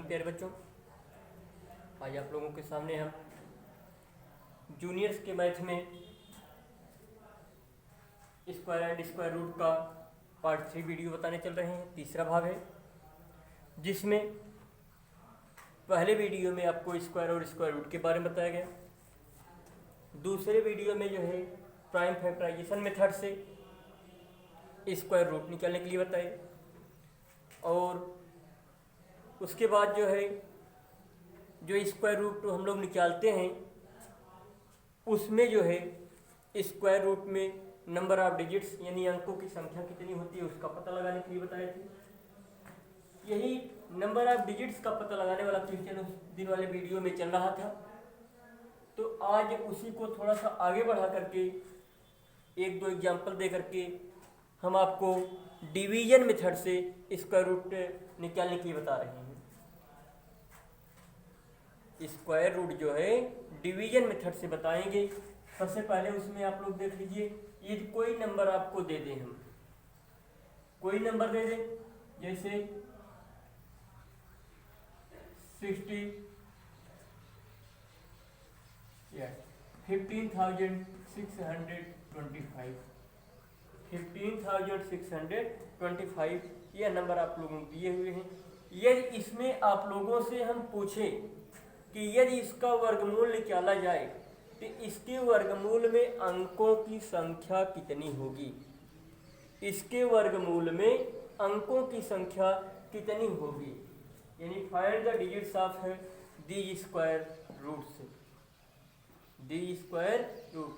Morning प्यारे बच्चों। आज आप लोगों के सामने हम जूनियर्स के मैथ में स्क्वायर एंड स्क्वायर रूट का पार्ट 3 वीडियो बताने चल रहे हैं। तीसरा भाग है जिसमें पहले वीडियो में आपको स्क्वायर और स्क्वायर रूट के बारे में बताया गया। दूसरे वीडियो में जो है प्राइम फैक्टराइजेशन मेथड से स्क्वायर रूट निकालने के लिए बताए, और उसके बाद जो है जो स्क्वायर रूट हम लोग निकालते हैं उसमें जो है स्क्वायर रूट में नंबर ऑफ डिजिट्स यानी अंकों की संख्या कितनी होती है उसका पता लगाने के लिए बताए थे। यही नंबर ऑफ डिजिट्स का पता लगाने वाला क्वेश्चन उस दिन वाले वीडियो में चल रहा था, तो आज उसी को थोड़ा सा आगे बढ़ा करके एक दो एग्जाम्पल दे करके हम आपको डिवीजन मेथड से स्क्वायर रूट निकालने के लिए बता रहे हैं। स्क्वायर रूट जो है डिवीजन मेथड से बताएंगे। सबसे पहले उसमें आप लोग देख लीजिए, ये कोई नंबर आपको दे दें, हम कोई नंबर दे दें जैसे 15,625 यह नंबर आप लोगों को दिए हुए हैं। यदि इसमें आप लोगों से हम पूछें कि यदि इसका वर्गमूल निकाला जाए तो इसके वर्गमूल में अंकों की संख्या कितनी होगी, इसके वर्गमूल में अंकों की संख्या कितनी होगी, यानी find the digits of the square roots. The square root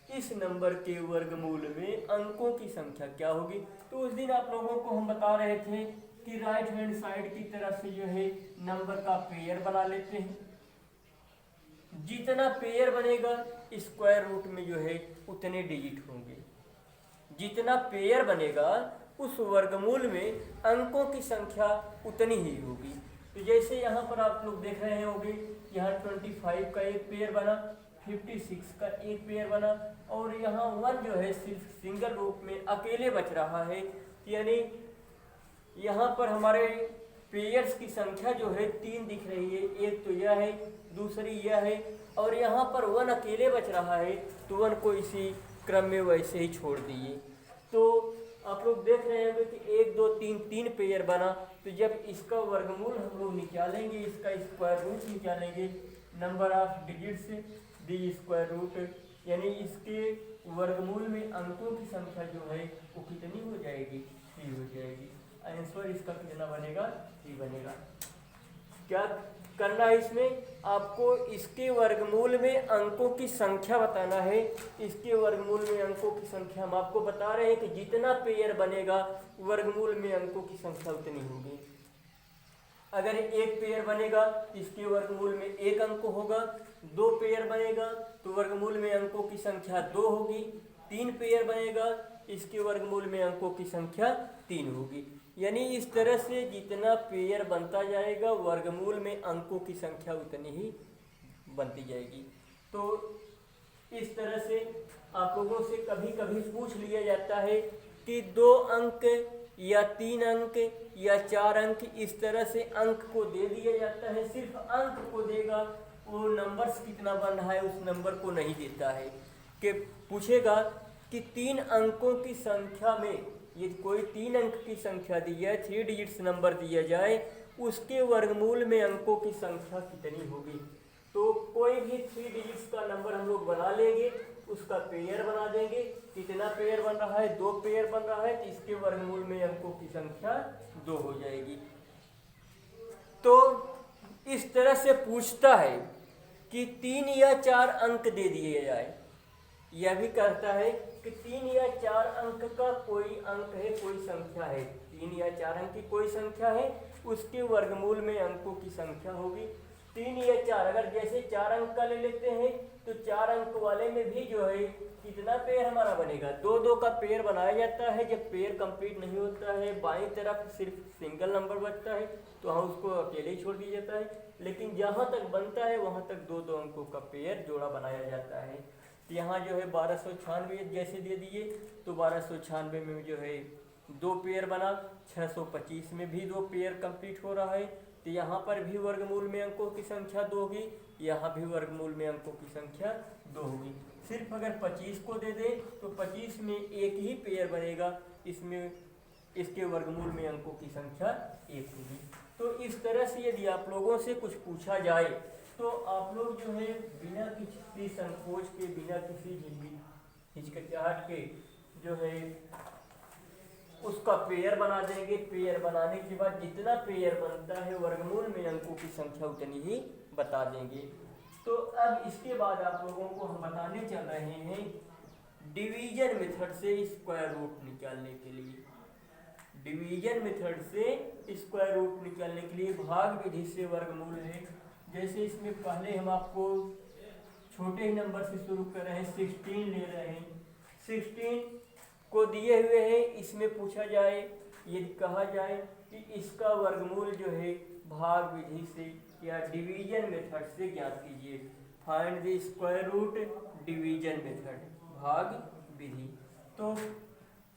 इस नंबर के वर्गमूल में अंकों की संख्या क्या होगी। तो उस दिन आप लोगों को हम बता रहे थे कि राइट हैंड साइड की तरफ से जो है नंबर का पेयर बना लेते हैं। जितना पेयर बनेगा स्क्वायर रूट में जो है उतने डिजिट होंगे। जितना पेयर बनेगा उस वर्गमूल में अंकों की संख्या उतनी ही होगी। तो जैसे यहाँ पर आप लोग देख रहे होंगे, यहाँ 25 का एक पेयर बना, 56 का एक पेयर बना, और यहाँ 1 जो है सिर्फ सिंगल रूप में अकेले बच रहा है। यानी यहाँ पर हमारे पेयर्स की संख्या जो है 3 दिख रही है, एक तो यह है, दूसरी यह है, और यहाँ पर 1 अकेले बच रहा है, तो 1 को इसी क्रम में वैसे ही छोड़ दिए। तो आप लोग देख रहे होंगे कि 1 2 3 3 पेयर बना। तो जब इसका वर्गमूल हम लोग निकालेंगे, इसका स्क्वायर रूट निकालेंगे, number of digits the square root, यानी इसके वर्गमूल में अंकों की संख्या जो है वो कितनी हो जाएगी, 3 हो जाएगी। आंसर इसका कितना बनेगा, 3 बनेगा। क्या करना है इसमें, आपको इसके वर्गमूल में अंकों की संख्या बताना है। इसके वर्गमूल में अंकों की संख्या हम आपको बता रहे हैं कि जितना पेयर बनेगा वर्गमूल में अंकों की संख्या उतनी होगी। अगर एक पेयर बनेगा इसके वर्गमूल में 1 अंक होगा, 2 पेयर बनेगा तो वर्गमूल में अंकों की संख्या 2 होगी, 3 पेयर बनेगा इसके वर्गमूल में अंकों की संख्या 3 होगी। यानी इस तरह से जितना पेयर बनता जाएगा वर्गमूल में अंकों की संख्या उतनी ही बनती जाएगी। तो इस तरह से आप लोगों से कभी कभी पूछ लिया जाता है कि 2 अंक या 3 अंक या 4 अंक, इस तरह से अंक को दे दिया जाता है। सिर्फ अंक को देगा, वो नंबर्स कितना बन रहा है उस नंबर को नहीं देता है। कि पूछेगा कि 3 अंकों की संख्या में, ये कोई 3 अंक की संख्या दी है, 3 डिजिट्स नंबर दिया जाए, उसके वर्गमूल में अंकों की संख्या कितनी होगी। तो कोई भी 3 डिजिट्स का नंबर हम लोग बना लेंगे, उसका पेयर बना देंगे। कितना पेयर बन रहा है, 2 पेयर बन रहा है, तो इसके वर्गमूल में अंकों की संख्या 2 हो जाएगी। तो इस तरह से पूछता है कि 3 या 4 अंक दे दिए जाए। यह भी कहता है कि 3 या 4 अंक का कोई अंक है, कोई संख्या है, 3 या 4 अंक की कोई संख्या है, उसके वर्गमूल में अंकों की संख्या होगी 3 या 4। अगर जैसे 4 अंक का ले लेते हैं तो 4 अंक वाले में भी जो है कितना पेयर हमारा बनेगा, 2 2 का पेयर बनाया जाता है। जब पेयर कंप्लीट नहीं होता है, बाईं तरफ सिर्फ सिंगल नंबर बचता है, तो हम उसको अकेले ही छोड़ दिया जाता है। लेकिन जहाँ तक बनता है वहाँ तक 2 2 अंकों का पेयर जोड़ा बनाया जाता है। यहाँ जो है 1296 जैसे दे दिए, तो 1296 में जो है 2 पेयर बना, 625 में भी 2 पेयर कंप्लीट हो रहा है, तो यहाँ पर भी वर्गमूल में अंकों की संख्या 2 होगी, यहाँ भी वर्गमूल में अंकों की संख्या 2 होगी। सिर्फ अगर 25 को दे दें तो 25 में एक ही पेयर बनेगा, इसमें इसके वर्गमूल में अंकों की संख्या 1 होगी। तो इस तरह से यदि आप लोगों से कुछ पूछा जाए तो आप लोग जो है बिना किसी संकोच के, बिना किसी हिचकिचाहट के जो है उसका पेयर बना देंगे। पेयर बनाने के बाद जितना पेयर बनता है वर्गमूल में अंकों की संख्या उतनी ही बता देंगे। तो अब इसके बाद आप लोगों को हम बताने चल रहे हैं डिवीजन मेथड से स्क्वायर रूट निकालने के लिए। डिवीजन मेथड से स्क्वायर रूट निकालने के लिए भाग विधि से वर्गमूल है। जैसे इसमें पहले हम आपको छोटे नंबर से शुरू कर रहे हैं, 16 ले रहे हैं। 16 को दिए हुए हैं, इसमें पूछा जाए, यदि कहा जाए कि इसका वर्गमूल जो है भाग विधि से या डिवीजन मेथड से ज्ञात कीजिए। Find the square root division method, भाग विधि। तो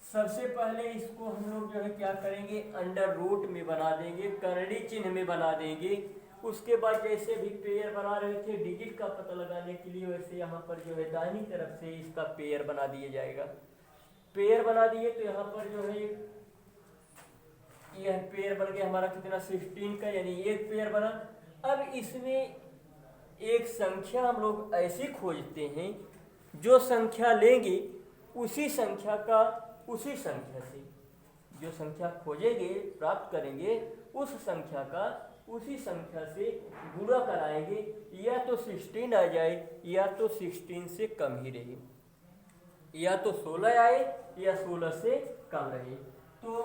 सबसे पहले इसको हम लोग जो है क्या करेंगे, अंडर रूट में बना देंगे, करड़ी चिन्ह में बना देंगे। उसके बाद जैसे भी पेयर बना रहे थे डिजिट का पता लगाने के लिए, वैसे यहाँ पर जो है दाहिनी तरफ से इसका पेयर बना दिया जाएगा। पेयर बना दिए तो यहाँ पर जो है यह पेयर बन गया हमारा कितना, 16 का, यानी एक पेयर बना। अब इसमें एक संख्या हम लोग ऐसी खोजते हैं, जो संख्या लेंगे उसी संख्या का उसी संख्या से, जो संख्या खोजेंगे प्राप्त करेंगे उस संख्या का उसी संख्या से गुणा कराएंगे, या तो 16 आ जाए या तो 16 से कम ही रहे, या तो 16 आए या 16 से कम रहे। तो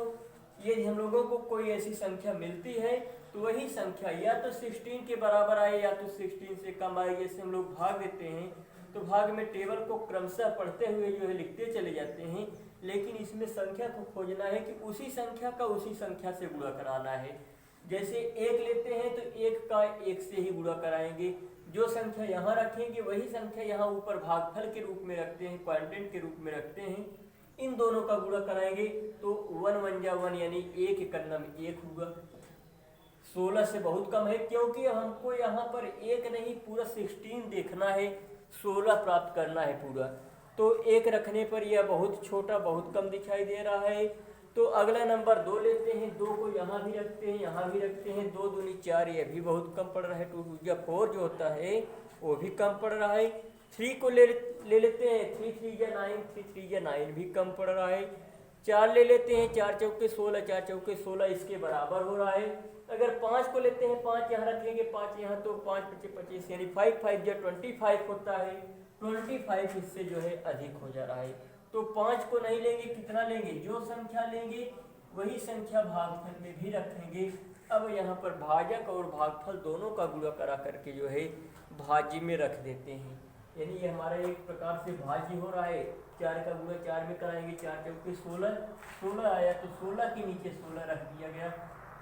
यदि हम लोगों को कोई ऐसी संख्या मिलती है तो वही संख्या या तो 16 के बराबर आए या तो 16 से कम आए। जैसे हम लोग भाग देते हैं तो भाग में टेबल को क्रमशः पढ़ते हुए जो है लिखते चले जाते हैं, लेकिन इसमें संख्या को खोजना है कि उसी संख्या का उसी संख्या से गुणा कराना है। जैसे 1 लेते हैं तो 1 का 1 से ही गुणा कराएंगे, जो संख्या यहाँ रखेंगे वही संख्या यहाँ ऊपर भागफल के रूप में रखते हैं, क्वाड्रेंट के रूप में रखते हैं, इन दोनों का गुणा कराएंगे तो 1 1 जा 1 यानी 1 इकन्ना में 1 होगा। 16 से बहुत कम है, क्योंकि हमको यहाँ पर 1 नहीं पूरा 16 देखना है, 16 प्राप्त करना है पूरा। तो 1 रखने पर यह बहुत छोटा, बहुत कम दिखाई दे रहा है। तो अगला नंबर 2 लेते हैं, 2 को यहाँ भी रखते हैं, यहाँ भी रखते हैं, 2 दूनी 4, यह भी बहुत कम पड़ रहा है। 2 या 4 जो होता है वो भी कम पड़ रहा है। 3 को ले लेते हैं, 3 3 या 9, 3 3 या 9 भी कम पड़ रहा है। 4 ले लेते हैं, 4 चौके 16, 4 चौके 16 इसके बराबर हो रहा है। अगर 5 को लेते हैं, 5 यहाँ रख लेंगे, 5 यहाँ, तो 5 × 25 यानी 5 5 या 25 होता है। 25 इससे जो है अधिक हो जा रहा है। तो 5 को नहीं लेंगे, कितना लेंगे, जो संख्या लेंगे वही संख्या भागफल में भी रखेंगे। अब यहाँ पर भाजक और भागफल दोनों का गुणा करा करके जो है भाज्य में रख देते हैं, यानी ये हमारा एक प्रकार से भाज्य हो रहा है। 4 का गुणा 4 में कराएंगे, 4 चौके 16, 16 आया तो 16 के नीचे 16 रख दिया गया।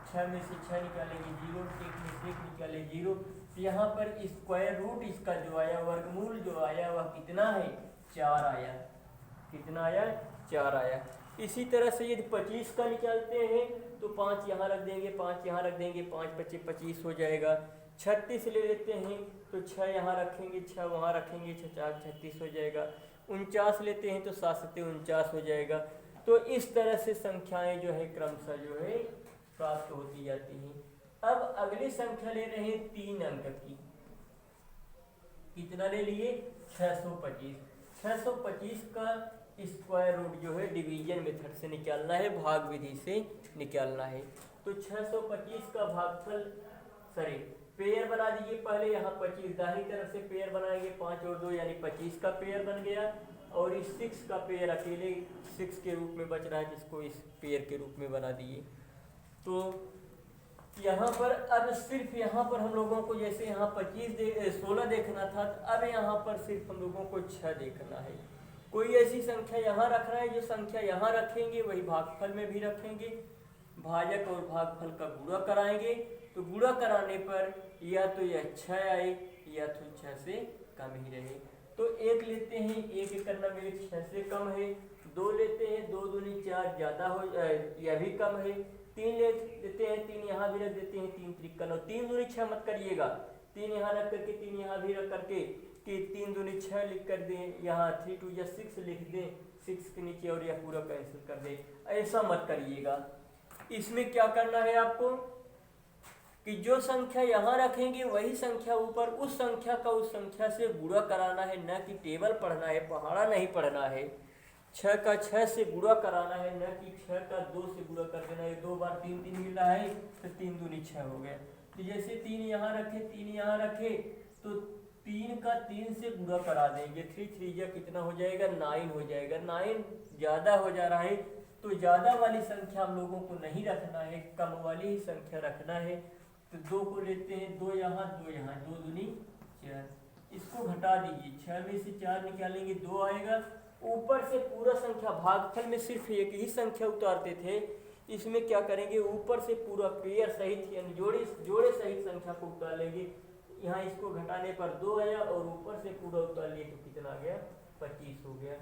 6 में से 6 निकालेंगे 0, 1 में से 1 निकाले 0। यहाँ पर स्क्वायर रूट इसका जो आया, वर्गमूल जो आया वह कितना है, 4 आया। कितना आया, 4 आया। इसी तरह से यदि 25 का निकालते हैं तो 5 यहाँ रख देंगे, 5 यहाँ रख देंगे, 5 × 25 हो जाएगा। 36 ले लेते हैं तो 6 यहाँ रखेंगे, 6 वहाँ रखेंगे, 6 4 36 हो जाएगा। 49 लेते हैं तो 7 7 49 हो जाएगा। तो इस तरह से संख्याएं जो है क्रमशः जो है प्राप्त होती जाती हैं। अब अगली संख्या ले रहे हैं 3 अंक की। कितना ले लिए, 625। 625 का स्क्वायर रूट जो है डिवीजन मेथड से निकालना है, भाग विधि से निकालना है। तो 625 का भागफल, सॉरी पेयर बना दीजिए पहले। यहाँ 25 दाहिनी तरफ से पेयर बनाएंगे, 5 और 2 यानी 25 का पेयर बन गया। और इस 6 का पेयर अकेले 6 के रूप में बच रहा है, जिसको इस पेयर के रूप में बना दिए। तो यहाँ पर अब सिर्फ यहाँ पर हम लोगों को, जैसे यहाँ 16 देखना था, तो अब यहाँ पर सिर्फ हम लोगों को 6 देखना है। कोई ऐसी संख्या यहाँ रखना है, जो संख्या यहाँ रखेंगे वही भागफल में भी रखेंगे। भाजक और भागफल का गुणा कराएंगे, तो गुणा कराने पर या तो यह 6 आए या तो 6 से कम ही रहे। तो 1 लेते हैं, 1 इकन्ना में 6 से कम है। 2 लेते हैं, 2 दूनी 4 ज़्यादा हो, यह भी कम है। 3 ले देते हैं, 3 यहाँ भी रख देते हैं, 3 त्रिक 9, 3 दूनी 6 मत करिएगा, 3 यहाँ रख करके 3 यहाँ भी रख करके कि 3 दूनी 6 लिख कर दें, यहाँ 3 2 या 6 लिख दें, 6 के नीचे और यह पूरा कैंसिल कर दें, ऐसा मत करिएगा। इसमें क्या करना है आपको कि जो संख्या यहाँ रखेंगे वही संख्या ऊपर उस संख्या का उस संख्या से गुणा कराना है, न कि टेबल पढ़ना है, पहाड़ा नहीं पढ़ना है। 6 का 6 से गुणा कराना है, न कि 6 का 2 से गुणा कर देना है। 2 बार 3 3 मिल रहा है तो 3 दूनी 6 हो गया। तो जैसे 3 यहाँ रखे, 3 यहाँ रखे तो 3 का 3 से गुणा करा देंगे, 3 3 या कितना हो जाएगा 9 हो जाएगा। 9 ज़्यादा हो जा रहा है तो ज़्यादा वाली संख्या हम लोगों को नहीं रखना है, कम वाली ही संख्या रखना है। तो 2 को लेते हैं, 2 यहाँ 2 यहाँ, 2 दूनी 4, इसको घटा दीजिए, 6 में से 4 निकालेंगे 2 आएगा। ऊपर से पूरा संख्या, भागफल में सिर्फ एक ही संख्या उतारते थे, इसमें क्या करेंगे ऊपर से पूरा पेयर सहित यानी जोड़े सहित संख्या को उतार लेंगे। यहाँ इसको घटाने पर 2 आया और ऊपर से पूरा उतार लिए तो कितना आ गया 25 हो गया।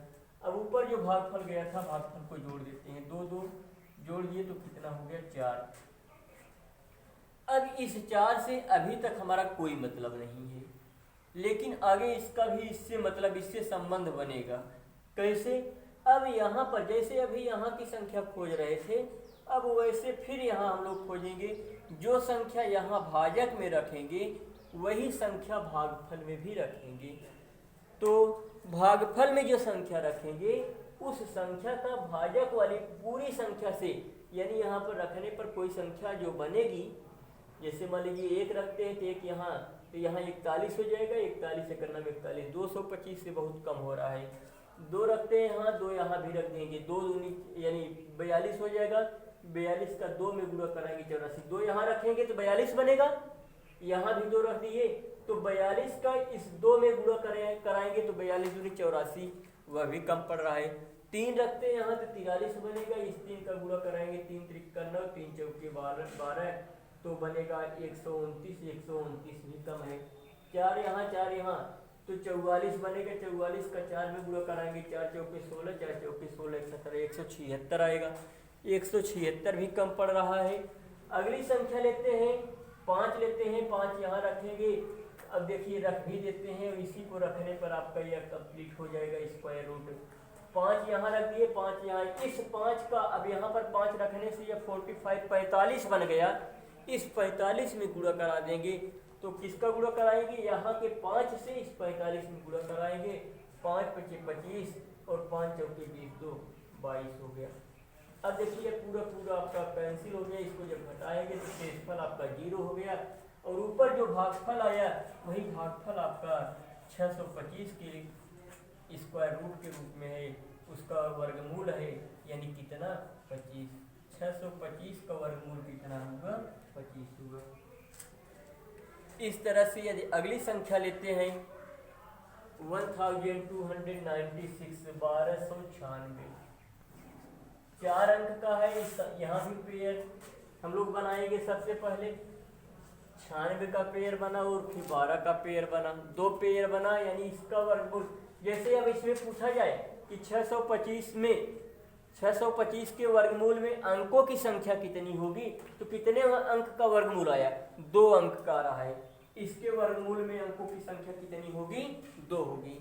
अब ऊपर जो भागफल गया था भागफल को जोड़ देते हैं, 2 2 जोड़ दिए तो कितना हो गया 4। अब इस 4 से अभी तक हमारा कोई मतलब नहीं है, लेकिन आगे इसका भी इससे मतलब इससे संबंध बनेगा। कैसे? अब यहाँ पर जैसे अभी यहाँ की संख्या खोज रहे थे, अब वैसे फिर यहाँ हम लोग खोजेंगे। जो संख्या यहाँ भाजक में रखेंगे वही संख्या भागफल में भी रखेंगे। तो भागफल में जो संख्या रखेंगे उस संख्या का भाजक वाली पूरी संख्या से, यानी यहाँ पर रखने पर कोई संख्या जो बनेगी, जैसे मान लीजिए 1 रखते हैं तो 1 यहाँ, तो यहाँ 41 हो जाएगा, 41 से करना 41, 225 से बहुत कम हो रहा है। 2 रखते हैं यहाँ, 2 यहाँ भी रख देंगे, 2 दूनी यानी 42 हो जाएगा। 42 का 2 में गुणा कराएंगे 84, 2 यहाँ रखेंगे तो 42 बनेगा, यहाँ भी 2 रख दिए तो 42 का इस 2 में गुणा कराएंगे तो 42 दूनी 84, वह भी कम पड़ रहा है। 3 रखते हैं यहाँ तो 43 बनेगा, इस 3 का गुणा कराएंगे, 3 त्रिक 9, 3 चौके 12 तो बनेगा 129, 129 भी कम है। 4 यहाँ 4 यहाँ तो 44 बनेगा, 44 का 4 में गुणा कराएंगे, 4 चौके 16, 4 चौके 16, 17, 176 आएगा। 176 भी कम पड़ रहा है। अगली संख्या लेते हैं, 5 लेते हैं, 5 यहाँ रखेंगे। अब देखिए रख भी देते हैं, इसी को रखने पर आपका यह कंप्लीट हो जाएगा स्क्वायर रूट। 5 यहाँ रख दिए, 5 यहाँ, इस 5 का अब यहाँ पर 5 रखने से यह 45 45 बन गया। इस 45 में गुणा करा देंगे, तो किसका गुणा कराएंगे? यहाँ के 5 से इस 45 में गुणा कराएंगे। 5 पचे 25 और 5 चौके 20, 2 22 हो गया। अब देखिए पूरा आपका कैंसिल हो गया, इसको जब घटाएंगे तो शेषफल आपका 0 हो गया और ऊपर जो भागफल आया वही भागफल आपका 625 के स्क्वायर रूट के रूप में है, उसका वर्गमूल है, यानी कितना 25। 625 का वर्गमूल कितना होगा 25 होगा। इस तरह से यदि अगली संख्या लेते हैं 1296, 1296, 4 अंक का है। यहाँ भी पेयर हम लोग बनाएंगे। सबसे पहले 96 का पेयर बना और फिर 12 का पेयर बना, 2 पेयर बना, यानी इसका वर्गमूल। जैसे अब इसमें पूछा जाए कि 625 के वर्गमूल में अंकों की संख्या कितनी होगी, तो कितने अंक का वर्गमूल आया? 2 अंक का रहा है। इसके वर्गमूल में अंकों की संख्या कितनी होगी? 2 होगी।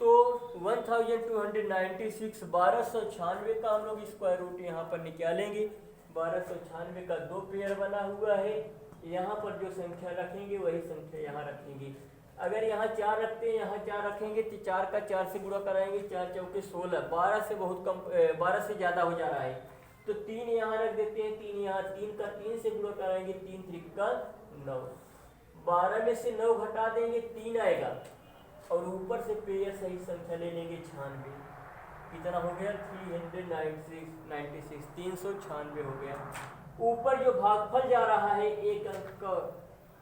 तो 1296, 1296 का हम लोग स्क्वायर रूट यहाँ पर निकालेंगे। 1296 का 2 पेयर बना हुआ है। यहाँ पर जो संख्या रखेंगे वही संख्या यहाँ रखेंगे। अगर यहाँ 4 रखते हैं, यहाँ 4 रखेंगे तो 4 का 4 से गुणा कराएंगे, 4 चौके 16, 12 से बहुत कम, 12 से ज़्यादा हो जा रहा है तो 3 यहाँ रख देते हैं। 3 यहाँ, 3 का 3 से गुणा कराएंगे, 3 त्रिक 9, 12 में से 9 घटा देंगे, 3 आएगा और ऊपर से पेयर सही संख्या ले लेंगे 96। कितना हो गया? 396, 396 हो गया। ऊपर जो भागफल जा रहा है एक अंक का,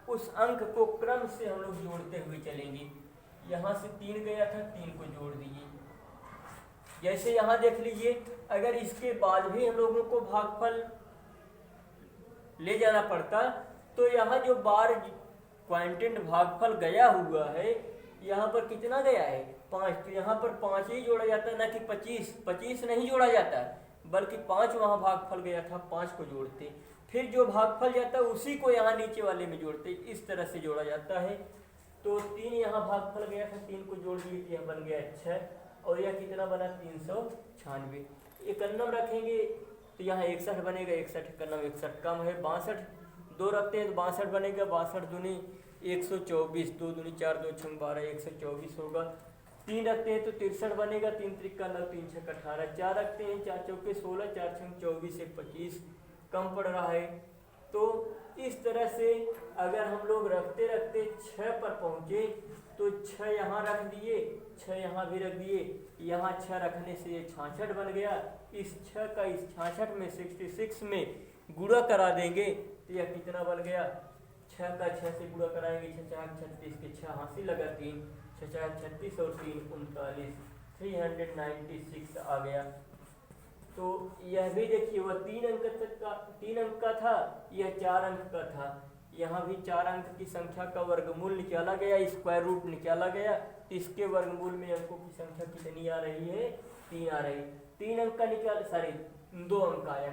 उस अंक को क्रम से हम लोग जोड़ते हुए चलेंगे। यहाँ से 3 गया था, 3 को जोड़ दीजिए। जैसे यहाँ देख लीजिए, अगर इसके बाद भी हम लोगों को भागफल ले जाना पड़ता तो यहाँ जो बार क्वांटेंट भागफल गया हुआ है, यहाँ पर कितना गया है? 5, तो यहाँ पर 5 ही जोड़ा जाता है, ना कि 25 नहीं जोड़ा जाता। बल्कि 5 वहाँ भागफल गया था, 5 को जोड़ते, फिर जो भागफल जाता है उसी को यहाँ नीचे वाले में जोड़ते, इस तरह से जोड़ा जाता है। तो 3 यहाँ भागफल गया था, 3 को जोड़ दिए तो यह बन गया 6, और यह कितना बना 396। एकन्नम रखेंगे तो यहाँ 61 बनेगा, 61 एकन्नम 61 कम है, 62 2 रखते हैं तो 62 बनेगा, 62 दूनी 124, 2 दूनी 4, 2 छंग 12, 124 होगा। 3 रखते हैं तो 63 बनेगा, 3 त्रिक 9, 3 छक 18, 4 रखते हैं 4 चौके 16, 4 छंग 24, 1 25 कम पड़ रहा है। तो इस तरह से अगर हम लोग रखते रखते 6 पर पहुँचे तो 6 यहाँ रख दिए, 6 यहाँ भी रख दिए, यहाँ 6 रखने से ये 66 बन गया। इस 6 का इस 66 में 66 में गुणा करा देंगे तो यह कितना बन गया, 6 का 6 से गुणा कराएंगे, 6 4 36 के 6 हासिल लगा 3, 6 4 36 और 3 39, 396 आ गया। तो यह भी देखिए वह 3 अंक का था, यह 4 अंक का था, यहाँ भी 4 अंक की संख्या का वर्गमूल निकाला गया, स्क्वायर रूट निकाला गया, तो इसके वर्गमूल में अंकों की संख्या कितनी आ रही है, 3 आ रही। 3 अंक का 2 अंक आया,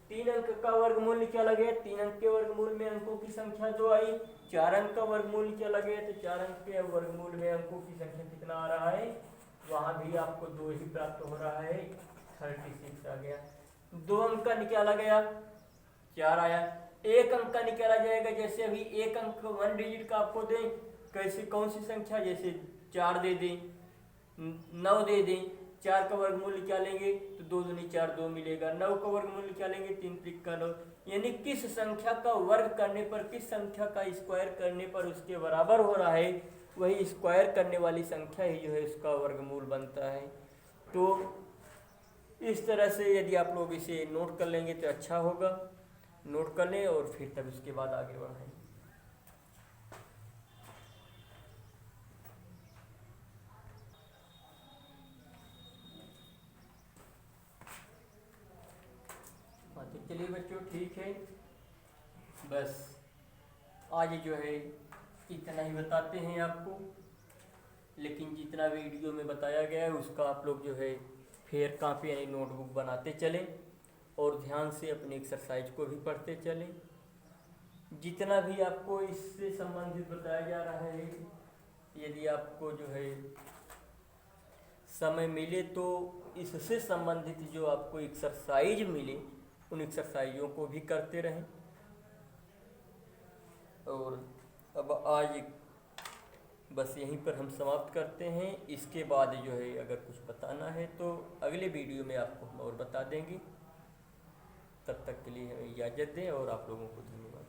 3 अंक का वर्गमूल निकाला गया, 3 अंक के वर्गमूल में अंकों की संख्या 2 आई। 4 अंक का वर्गमूल निकाला गया तो 4 अंक के वर्गमूल में अंकों की संख्या कितना आ रहा है, वहाँ भी आपको 2 ही प्राप्त हो रहा है, 36 आ गया। 2 अंक का निकाला गया 4 आया। 1 अंक का निकाला जाएगा, जैसे अभी 1 अंक 1 डिजिट का आपको दें, कैसे कौन सी संख्या, जैसे 4 दे दें, 9 दे दें, 4 का वर्गमूल निकालेंगे तो 2 दूनी 4 2 मिलेगा, 9 का वर्गमूल निकालेंगे 3 त्रिक 9, यानी किस संख्या का वर्ग करने पर, किस संख्या का स्क्वायर करने पर उसके बराबर हो रहा है, वही स्क्वायर करने वाली संख्या ही जो है उसका वर्गमूल बनता है। तो इस तरह से यदि आप लोग इसे नोट कर लेंगे तो अच्छा होगा, नोट कर लें और फिर तब इसके बाद आगे बढ़ाएं। हाँ तो चलिए बच्चों, ठीक है, बस आज जो है इतना ही बताते हैं आपको, लेकिन जितना वीडियो में बताया गया है उसका आप लोग जो है फिर कापी यानी नोटबुक बनाते चलें और ध्यान से अपनी एक्सरसाइज को भी पढ़ते चलें। जितना भी आपको इससे संबंधित बताया जा रहा है, यदि आपको जो है समय मिले तो इससे संबंधित जो आपको एक्सरसाइज मिले उन एक्सरसाइजों को भी करते रहें। और अब आज बस यहीं पर हम समाप्त करते हैं। इसके बाद जो है अगर कुछ बताना है तो अगले वीडियो में आपको हम और बता देंगे। तब तक के लिए हमें इजाज़त दें और आप लोगों को धन्यवाद।